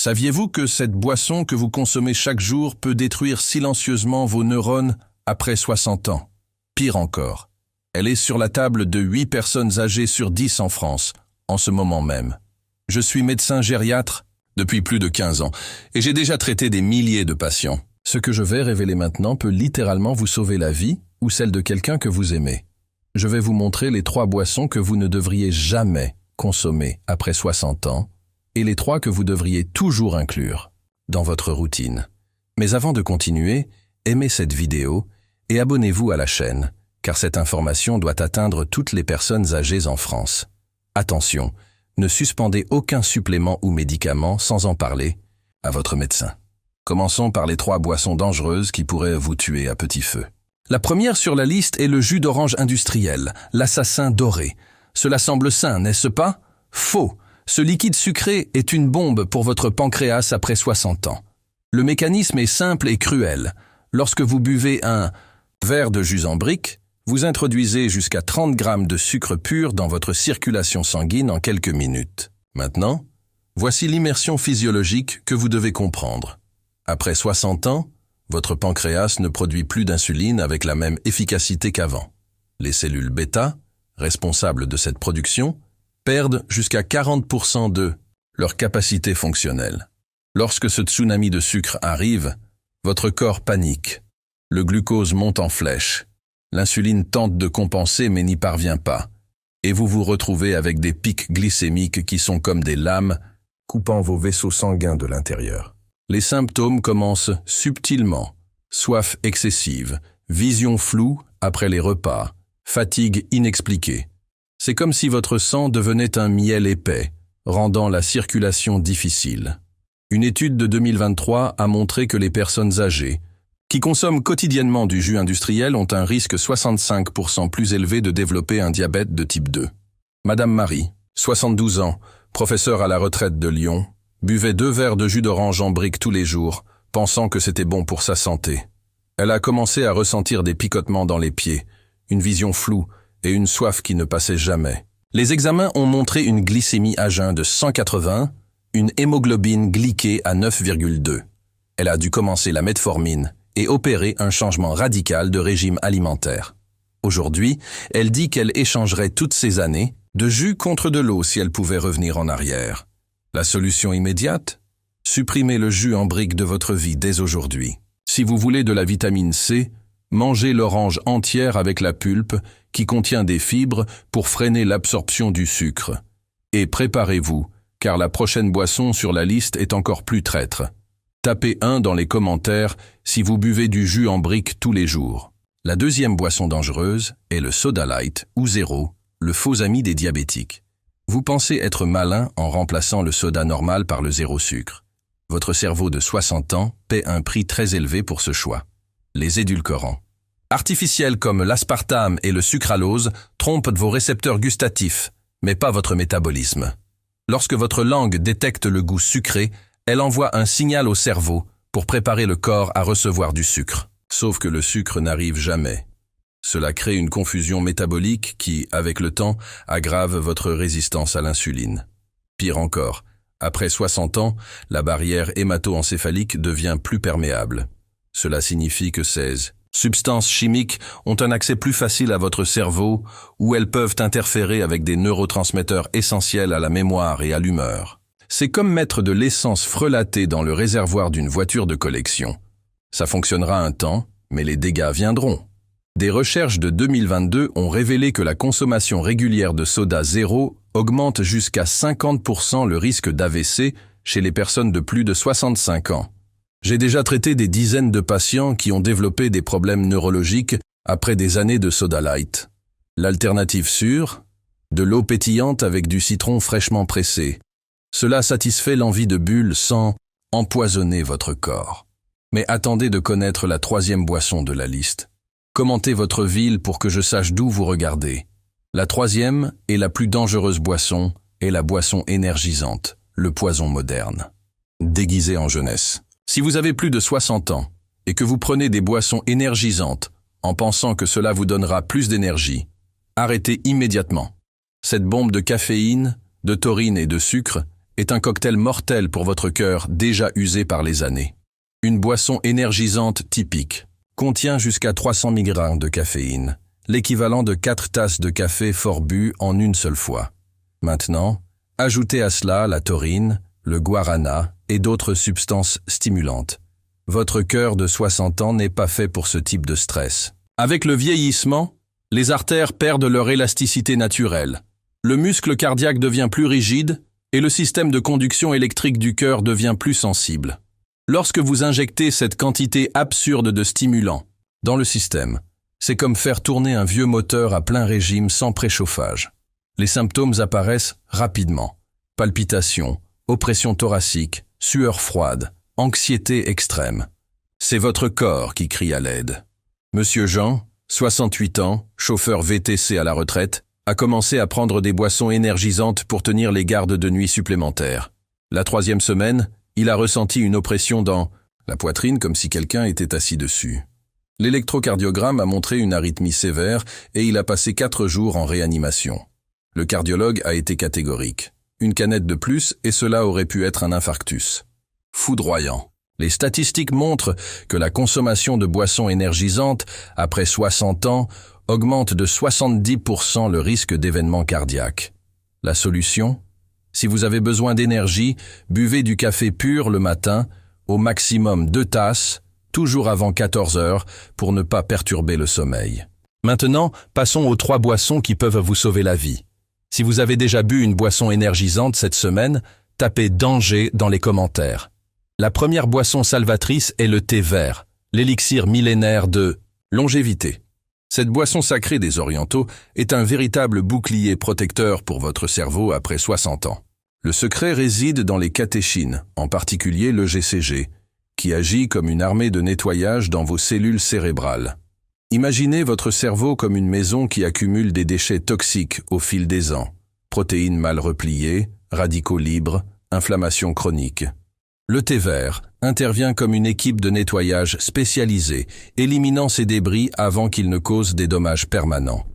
Saviez-vous que cette boisson que vous consommez chaque jour peut détruire silencieusement vos neurones après 60 ans? Pire encore, elle est sur la table de 8 personnes âgées sur 10 en France, en ce moment même. Je suis médecin gériatre depuis plus de 15 ans et j'ai déjà traité des milliers de patients. Ce que je vais révéler maintenant peut littéralement vous sauver la vie ou celle de quelqu'un que vous aimez. Je vais vous montrer les 3 boissons que vous ne devriez jamais consommer après 60 ans et les 3 que vous devriez toujours inclure dans votre routine. Mais avant de continuer, aimez cette vidéo et abonnez-vous à la chaîne, car cette information doit atteindre toutes les personnes âgées en France. Attention, ne suspendez aucun supplément ou médicament sans en parler à votre médecin. Commençons par les 3 boissons dangereuses qui pourraient vous tuer à petit feu. La première sur la liste est le jus d'orange industriel, l'assassin doré. Cela semble sain, n'est-ce pas? Faux! Ce liquide sucré est une bombe pour votre pancréas après 60 ans. Le mécanisme est simple et cruel. Lorsque vous buvez un verre de jus en brique, vous introduisez jusqu'à 30 grammes de sucre pur dans votre circulation sanguine en quelques minutes. Maintenant, voici l'immersion physiologique que vous devez comprendre. Après 60 ans, votre pancréas ne produit plus d'insuline avec la même efficacité qu'avant. Les cellules bêta, responsables de cette production, perdent jusqu'à 40% de leur capacité fonctionnelle. Lorsque ce tsunami de sucre arrive, votre corps panique. Le glucose monte en flèche. L'insuline tente de compenser mais n'y parvient pas. Et vous vous retrouvez avec des pics glycémiques qui sont comme des lames coupant vos vaisseaux sanguins de l'intérieur. Les symptômes commencent subtilement. Soif excessive, vision floue après les repas, fatigue inexpliquée. C'est comme si votre sang devenait un miel épais, rendant la circulation difficile. Une étude de 2023 a montré que les personnes âgées qui consomment quotidiennement du jus industriel ont un risque 65% plus élevé de développer un diabète de type 2. Madame Marie, 72 ans, professeure à la retraite de Lyon, buvait 2 verres de jus d'orange en brique tous les jours, pensant que c'était bon pour sa santé. Elle a commencé à ressentir des picotements dans les pieds, une vision floue et une soif qui ne passait jamais. Les examens ont montré une glycémie à jeun de 180, une hémoglobine glyquée à 9,2. Elle a dû commencer la metformine et opérer un changement radical de régime alimentaire. Aujourd'hui, elle dit qu'elle échangerait toutes ces années de jus contre de l'eau si elle pouvait revenir en arrière. La solution immédiate? Supprimez le jus en brique de votre vie dès aujourd'hui. Si vous voulez de la vitamine C, mangez l'orange entière avec la pulpe qui contient des fibres pour freiner l'absorption du sucre. Et préparez-vous, car la prochaine boisson sur la liste est encore plus traître. Tapez 1 dans les commentaires si vous buvez du jus en brique tous les jours. La deuxième boisson dangereuse est le soda light ou zéro, le faux ami des diabétiques. Vous pensez être malin en remplaçant le soda normal par le zéro sucre. Votre cerveau de 60 ans paie un prix très élevé pour ce choix. Les édulcorants artificiels comme l'aspartame et le sucralose trompent vos récepteurs gustatifs, mais pas votre métabolisme. Lorsque votre langue détecte le goût sucré, elle envoie un signal au cerveau pour préparer le corps à recevoir du sucre. Sauf que le sucre n'arrive jamais. Cela crée une confusion métabolique qui, avec le temps, aggrave votre résistance à l'insuline. Pire encore, après 60 ans, la barrière hémato-encéphalique devient plus perméable. Cela signifie que ces substances chimiques ont un accès plus facile à votre cerveau où elles peuvent interférer avec des neurotransmetteurs essentiels à la mémoire et à l'humeur. C'est comme mettre de l'essence frelatée dans le réservoir d'une voiture de collection. Ça fonctionnera un temps, mais les dégâts viendront. Des recherches de 2022 ont révélé que la consommation régulière de soda zéro augmente jusqu'à 50% le risque d'AVC chez les personnes de plus de 65 ans. J'ai déjà traité des dizaines de patients qui ont développé des problèmes neurologiques après des années de soda light. L'alternative sûre? De l'eau pétillante avec du citron fraîchement pressé. Cela satisfait l'envie de bulles sans empoisonner votre corps. Mais attendez de connaître la troisième boisson de la liste. Commentez votre ville pour que je sache d'où vous regardez. La troisième et la plus dangereuse boisson est la boisson énergisante, le poison moderne. Déguisé en jeunesse. Si vous avez plus de 60 ans et que vous prenez des boissons énergisantes en pensant que cela vous donnera plus d'énergie, arrêtez immédiatement. Cette bombe de caféine, de taurine et de sucre est un cocktail mortel pour votre cœur déjà usé par les années. Une boisson énergisante typique contient jusqu'à 300 mg de caféine, l'équivalent de 4 tasses de café fort bu en une seule fois. Maintenant, ajoutez à cela la taurine, le guarana et d'autres substances stimulantes. Votre cœur de 60 ans n'est pas fait pour ce type de stress. Avec le vieillissement, les artères perdent leur élasticité naturelle. Le muscle cardiaque devient plus rigide et le système de conduction électrique du cœur devient plus sensible. Lorsque vous injectez cette quantité absurde de stimulants dans le système, c'est comme faire tourner un vieux moteur à plein régime sans préchauffage. Les symptômes apparaissent rapidement. Palpitations, oppression thoracique, sueur froide, anxiété extrême. C'est votre corps qui crie à l'aide. Monsieur Jean, 68 ans, chauffeur VTC à la retraite, a commencé à prendre des boissons énergisantes pour tenir les gardes de nuit supplémentaires. La 3e semaine, il a ressenti une oppression dans la poitrine comme si quelqu'un était assis dessus. L'électrocardiogramme a montré une arythmie sévère et il a passé 4 jours en réanimation. Le cardiologue a été catégorique. Une canette de plus et cela aurait pu être un infarctus. Foudroyant. Les statistiques montrent que la consommation de boissons énergisantes, après 60 ans, augmente de 70% le risque d'événements cardiaques. La solution ? Si vous avez besoin d'énergie, buvez du café pur le matin, au maximum 2 tasses, toujours avant 14 heures, pour ne pas perturber le sommeil. Maintenant, passons aux 3 boissons qui peuvent vous sauver la vie. Si vous avez déjà bu une boisson énergisante cette semaine, tapez « danger » dans les commentaires. La première boisson salvatrice est le thé vert, l'élixir millénaire de longévité. Cette boisson sacrée des Orientaux est un véritable bouclier protecteur pour votre cerveau après 60 ans. Le secret réside dans les catéchines, en particulier le GCG, qui agit comme une armée de nettoyage dans vos cellules cérébrales. Imaginez votre cerveau comme une maison qui accumule des déchets toxiques au fil des ans. Protéines mal repliées, radicaux libres, inflammation chronique. Le thé vert intervient comme une équipe de nettoyage spécialisée, éliminant ces débris avant qu'ils ne causent des dommages permanents.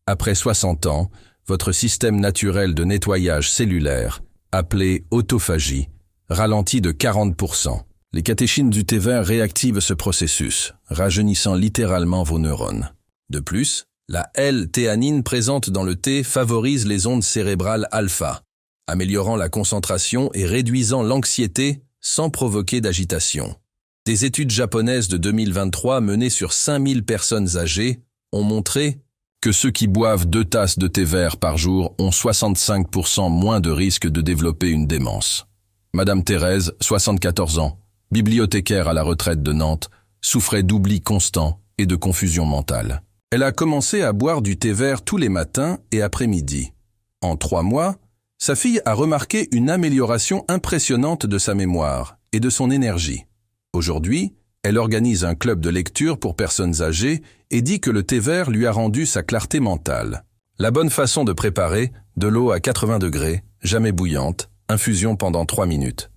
Après 60 ans, votre système naturel de nettoyage cellulaire, appelé autophagie, ralentit de 40%. Les catéchines du thé vert réactivent ce processus, rajeunissant littéralement vos neurones. De plus, la L-théanine présente dans le thé favorise les ondes cérébrales alpha, améliorant la concentration et réduisant l'anxiété sans provoquer d'agitation. Des études japonaises de 2023 menées sur 5000 personnes âgées ont montré que ceux qui boivent 2 tasses de thé vert par jour ont 65% moins de risque de développer une démence. Madame Thérèse, 74 ans, bibliothécaire à la retraite de Nantes, souffrait d'oubli constant et de confusion mentale. Elle a commencé à boire du thé vert tous les matins et après-midi. En 3 mois, sa fille a remarqué une amélioration impressionnante de sa mémoire et de son énergie. Aujourd'hui, elle organise un club de lecture pour personnes âgées et dit que le thé vert lui a rendu sa clarté mentale. La bonne façon de préparer, de l'eau à 80 degrés, jamais bouillante, infusion pendant 3 minutes.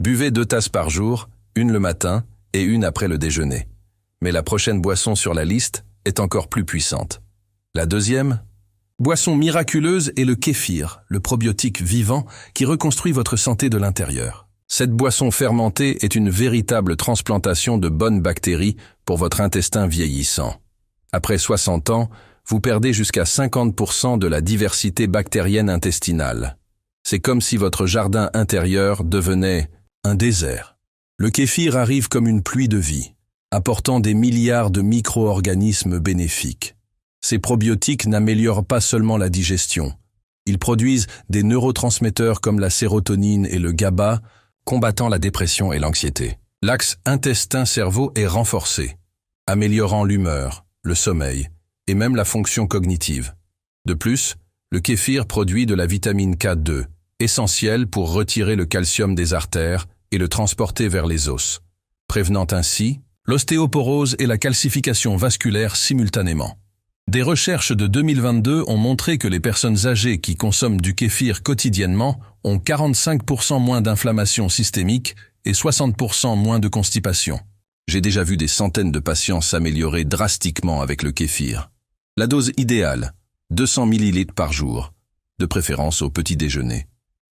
Buvez 2 tasses par jour, une le matin et une après le déjeuner. Mais la prochaine boisson sur la liste est encore plus puissante. La deuxième ? Boisson miraculeuse est le kéfir, le probiotique vivant qui reconstruit votre santé de l'intérieur. Cette boisson fermentée est une véritable transplantation de bonnes bactéries pour votre intestin vieillissant. Après 60 ans, vous perdez jusqu'à 50% de la diversité bactérienne intestinale. C'est comme si votre jardin intérieur devenait un désert. Le kéfir arrive comme une pluie de vie, apportant des milliards de micro-organismes bénéfiques. Ces probiotiques n'améliorent pas seulement la digestion. Ils produisent des neurotransmetteurs comme la sérotonine et le GABA, combattant la dépression et l'anxiété. L'axe intestin-cerveau est renforcé, améliorant l'humeur, le sommeil et même la fonction cognitive. De plus, le kéfir produit de la vitamine K2, essentielle pour retirer le calcium des artères et le transporter vers les os, prévenant ainsi l'ostéoporose et la calcification vasculaire simultanément. Des recherches de 2022 ont montré que les personnes âgées qui consomment du kéfir quotidiennement ont 45% moins d'inflammation systémique et 60% moins de constipation. J'ai déjà vu des centaines de patients s'améliorer drastiquement avec le kéfir. La dose idéale, 200 ml par jour, de préférence au petit déjeuner.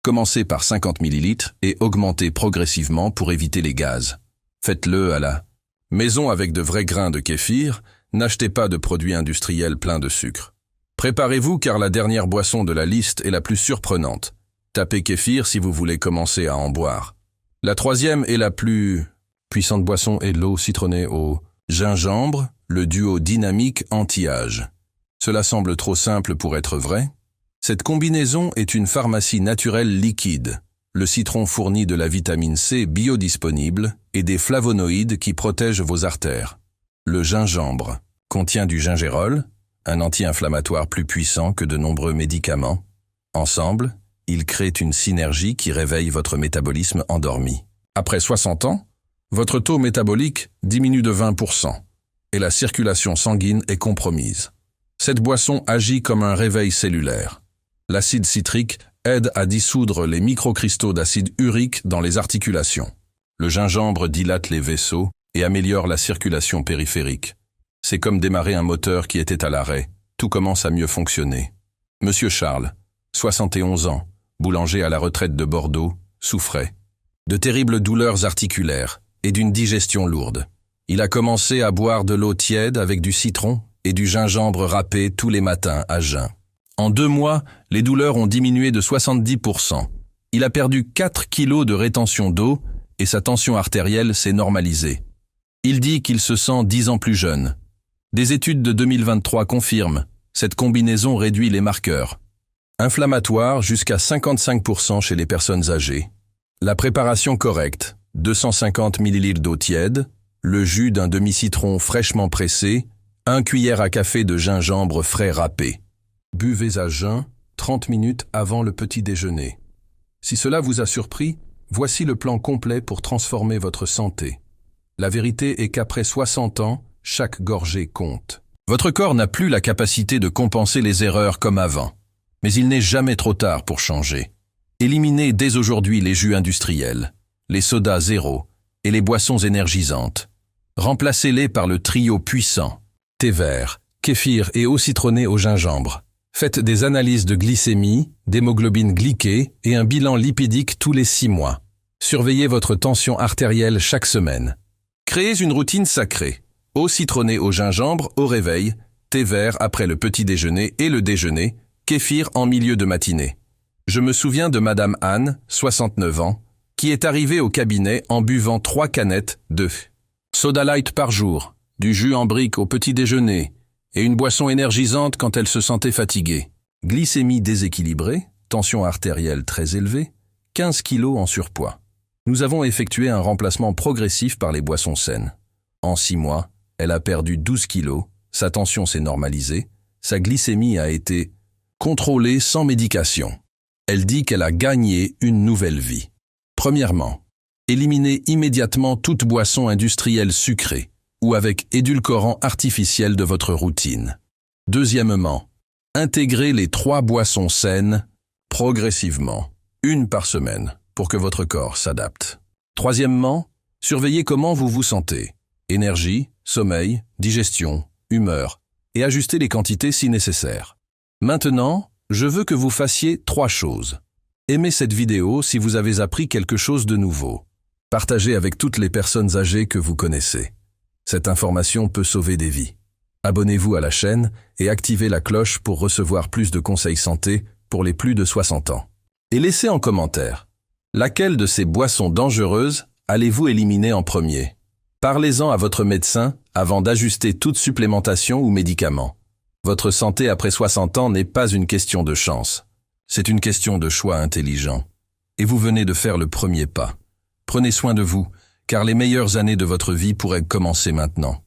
Commencez par 50 ml et augmentez progressivement pour éviter les gaz. Faites-le à la maison avec de vrais grains de kéfir, n'achetez pas de produits industriels pleins de sucre. Préparez-vous car la dernière boisson de la liste est la plus surprenante. Tapez kéfir si vous voulez commencer à en boire. La troisième et la plus puissante boisson est l'eau citronnée au gingembre, le duo dynamique anti-âge. Cela semble trop simple pour être vrai. Cette combinaison est une pharmacie naturelle liquide. Le citron fournit de la vitamine C biodisponible et des flavonoïdes qui protègent vos artères. Le gingembre contient du gingérol, un anti-inflammatoire plus puissant que de nombreux médicaments. Ensemble, ils créent une synergie qui réveille votre métabolisme endormi. Après 60 ans, votre taux métabolique diminue de 20% et la circulation sanguine est compromise. Cette boisson agit comme un réveil cellulaire. L'acide citrique aide à dissoudre les microcristaux d'acide urique dans les articulations. Le gingembre dilate les vaisseaux et améliore la circulation périphérique. C'est comme démarrer un moteur qui était à l'arrêt. Tout commence à mieux fonctionner. Monsieur Charles, 71 ans, boulanger à la retraite de Bordeaux, souffrait de terribles douleurs articulaires et d'une digestion lourde. Il a commencé à boire de l'eau tiède avec du citron et du gingembre râpé tous les matins à jeun. En 2 mois, les douleurs ont diminué de 70%. Il a perdu 4 kilos de rétention d'eau et sa tension artérielle s'est normalisée. Il dit qu'il se sent 10 ans plus jeune. Des études de 2023 confirment, cette combinaison réduit les marqueurs. Inflammatoire jusqu'à 55% chez les personnes âgées. La préparation correcte, 250 ml d'eau tiède, le jus d'un demi-citron fraîchement pressé, 1 cuillère à café de gingembre frais râpé. Buvez à jeun 30 minutes avant le petit déjeuner. Si cela vous a surpris, voici le plan complet pour transformer votre santé. La vérité est qu'après 60 ans, chaque gorgée compte. Votre corps n'a plus la capacité de compenser les erreurs comme avant. Mais il n'est jamais trop tard pour changer. Éliminez dès aujourd'hui les jus industriels, les sodas zéro et les boissons énergisantes. Remplacez-les par le trio puissant, thé vert, kéfir et eau citronnée au gingembre. Faites des analyses de glycémie, d'hémoglobine glyquée et un bilan lipidique tous les 6 mois. Surveillez votre tension artérielle chaque semaine. Créez une routine sacrée. Eau citronnée au gingembre au réveil, thé vert après le petit déjeuner et le déjeuner, kéfir en milieu de matinée. Je me souviens de Madame Anne, 69 ans, qui est arrivée au cabinet en buvant 3 canettes de soda light par jour, du jus en brique au petit déjeuner et une boisson énergisante quand elle se sentait fatiguée. Glycémie déséquilibrée, tension artérielle très élevée, 15 kilos en surpoids. Nous avons effectué un remplacement progressif par les boissons saines. En 6 mois, elle a perdu 12 kilos, sa tension s'est normalisée, sa glycémie a été contrôlée sans médication. Elle dit qu'elle a gagné une nouvelle vie. Premièrement, éliminez immédiatement toute boisson industrielle sucrée ou avec édulcorant artificiel de votre routine. Deuxièmement, intégrez les 3 boissons saines progressivement, 1 par semaine, pour que votre corps s'adapte. Troisièmement, surveillez comment vous vous sentez. Énergie, sommeil, digestion, humeur, et ajustez les quantités si nécessaire. Maintenant, je veux que vous fassiez 3 choses. Aimez cette vidéo si vous avez appris quelque chose de nouveau. Partagez avec toutes les personnes âgées que vous connaissez. Cette information peut sauver des vies. Abonnez-vous à la chaîne et activez la cloche pour recevoir plus de conseils santé pour les plus de 60 ans. Et laissez en commentaire, laquelle de ces boissons dangereuses allez-vous éliminer en premier? Parlez-en à votre médecin avant d'ajuster toute supplémentation ou médicament. Votre santé après 60 ans n'est pas une question de chance. C'est une question de choix intelligent. Et vous venez de faire le premier pas. Prenez soin de vous, car les meilleures années de votre vie pourraient commencer maintenant.